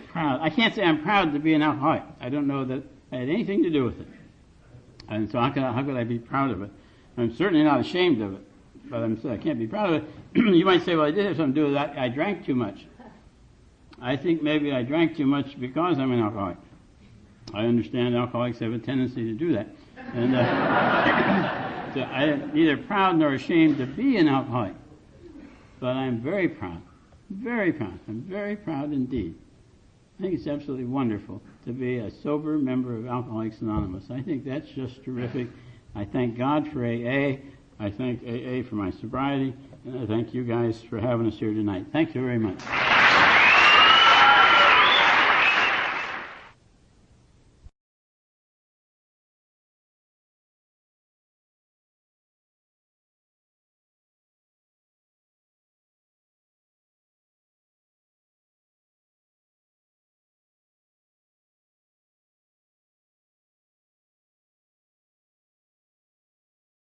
Speaker 2: proud. I can't say I'm proud to be an alcoholic. I don't know that I had anything to do with it. And so how could I be proud of it? I'm certainly not ashamed of it, but I can't be proud of it. You might say, well, I did have something to do with that. I drank too much. I think maybe I drank too much because I'm an alcoholic. I understand alcoholics have a tendency to do that. And so I am neither proud nor ashamed to be an alcoholic. But I'm very proud. Very proud. I'm very proud indeed. I think it's absolutely wonderful to be a sober member of Alcoholics Anonymous. I think that's just terrific. I thank God for AA. I thank AA for my sobriety. And I thank you guys for having us here tonight. Thank you very much.